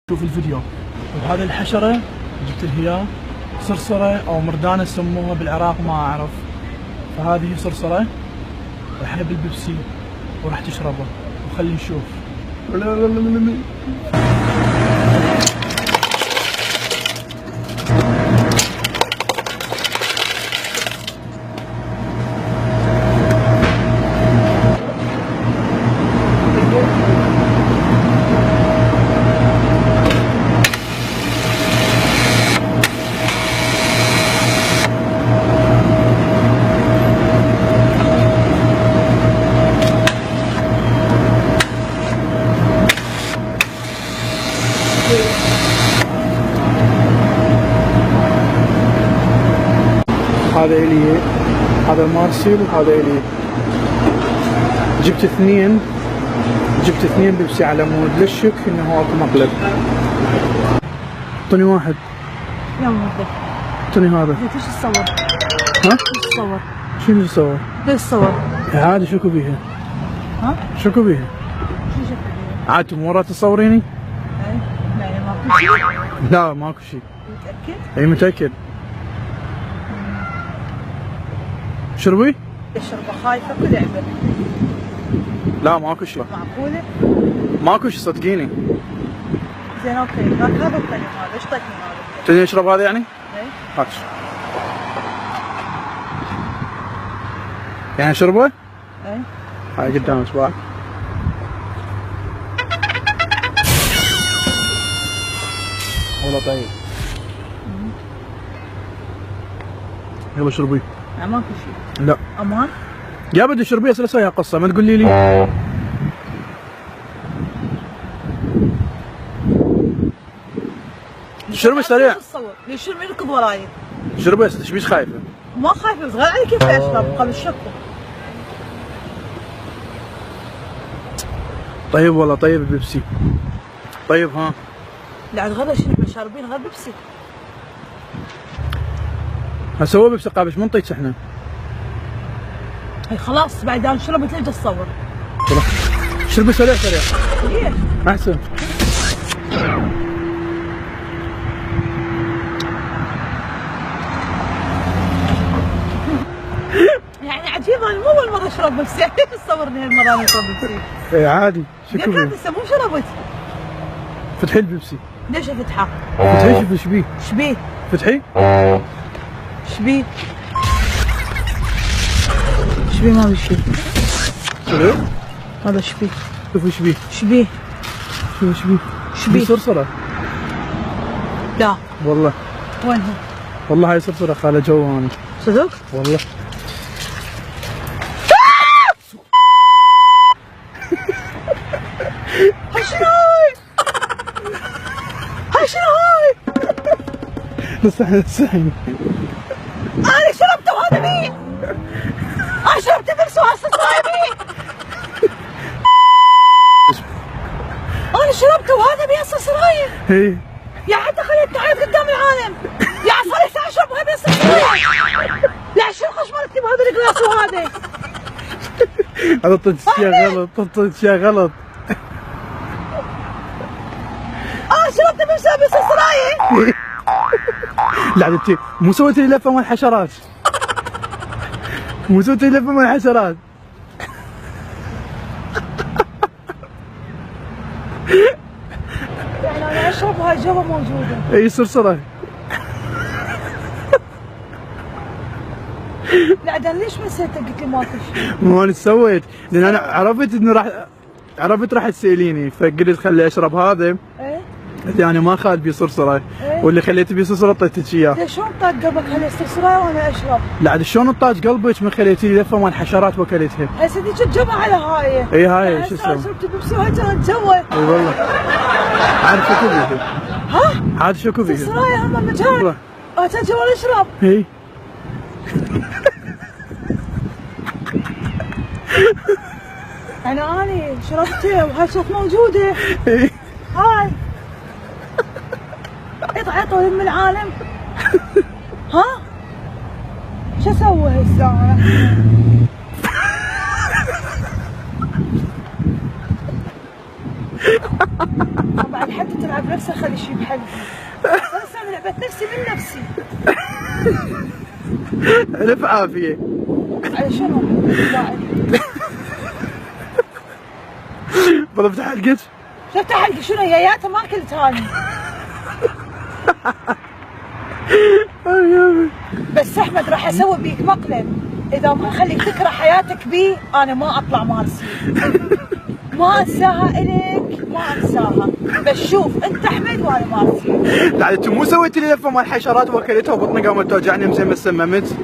شوف الفيديو. وهذه الحشرة جبت لها اياه صرصرة او مردانة يسموها بالعراق ما اعرف. فهذه صرصرة راح بالبيبسي وراح تشربه وخلي نشوف. هذا الي، هذا مارسيل وهذا الي. جبت اثنين بيبسي على مود للشك انه اكو مقلب. اعطني واحد. يلا نبدا. اعطني هذا. ايش تصور؟ ها؟ ايش تصور؟ شنو تصور؟ ليش تصور؟ عادي شكو بيها؟ ها؟ شكو بيها؟ شو شكلها؟ عاد مرة تصوريني؟ اي لا ماكو شيء. لا ماكو شيء. متأكد؟ اي متأكد. شربي؟ الشربة خايفة ولعبة. لا ماكو شيء. معقولة؟ ماكو شيء صدقيني. زين اوكي، هذا الثاني هذا، ايش طيب من هذا؟ تبي اشرب هذا يعني؟ اي هات. يعني اشربه؟ اي هاي قدام اصبعك. والله طيب. يلا شربي. ماكو شيء. لا. امان؟ يا بدي اشربيه اسلسها يا قصه ما تقولي لي. شربي سريع. ليش شو يركض وراي؟ شربي ايش بيش خايفه؟ ما خايفة بس غير علي كيف اشرب قبل الشكو. طيب والله طيب البيبسي. طيب ها. لا عاد غير شنو شاربين غير بيبسي. هسوي بيبسي قابش من طيت احنا. هي خلاص بعد انا شربت ليش تصور؟ شربي سريع سريع. ليش؟ احسن. يعني عجيب انا مو اول مرة اشرب بيبسي، يعني تصورني هالمرة انا اشرب بيبسي. اي عادي شكو بيه. لسه مو شربت. فتحي البيبسي. ليش افتحه؟ فتحي شوفي ايش بيه. ايش بيه؟ فتحي. ايش بيه؟ ايش بيه ما بيه شيء. شنو؟ هذا ايش بيه؟ شوفي ايش بيه. ايش بيه؟ شوفي ايش بيه. ايش بيه؟ صرصرة. لا والله. وين هو؟ والله هاي صرصرة خاله جواني. صدق؟ والله. هاي شنو هاي؟ هاي شنو هاي؟ استحي. انا شربته وهذا بيه. انا شربت بيبسي وهسه صاير بيه. انا شربته وهذا بيه هسه سراير. هي. يا حتى خليت تعيط قدام العالم. يا صار لي اشرب وهذا هسه سراير. لا شو خشمرتني بهذا الجلاس وهذا. هذا طلعت اشياء غلط، طلعت اشياء غلط. شربت بيبسي بس سراير. لا انت مو سويتي لي لفه مال الحشرات. مو سويتي لي لفه مال الحشرات. يعني انا اشرب وهاي جوا موجوده. اي صرصره. لا عاد ليش مسيته قلت لي ماكو شيء؟ ما انا سويت لان انا عرفت انه راح تساليني فقلت خلي اشرب هذا. ايه؟ يعني ما خالد بيه صرصره. إيه؟ واللي خليته بيه صرصره اعطيتك اياه. ليش شلون طاق قلبك هالي سراير وانا اشرب؟ لا عاد شلون طاج قلبك من خليتي لي لفه مال الحشرات وكلتها. هاي سيدي كنت جمع على هاي. اي هاي شو اسمه؟ شربت بيبسي وهاي كانت جوا. اي والله. عاد شكو بيه؟ ها؟ عاد شكو بيه؟ سراير هم مكان. والله. كان جوا اشرب. اي. يعني اني شربتها وهاي كانت موجوده. اي. هاي عطوا يم العالم. ها؟ شو اسوي هسه انا؟ بعد حتى تلعب نفسها خلي شيء بحلبي. انا اسوي لعبة نفسي من نفسي. الف عافيه. على شنو؟ والله فتح حلقك. شفت حلقي شنو جاياته ما اكلت هاني. بس احمد راح اسوي بيك مقلب، اذا ما اخليك تكره حياتك بي انا ما اطلع مارسي. ما انساها الك، ما انساها، بس شوف انت احمد وانا مارسي. يعني انت مو سويتي لي لفه مال حشرات واكلتها وبطني قامت توجعني زي ما سممت؟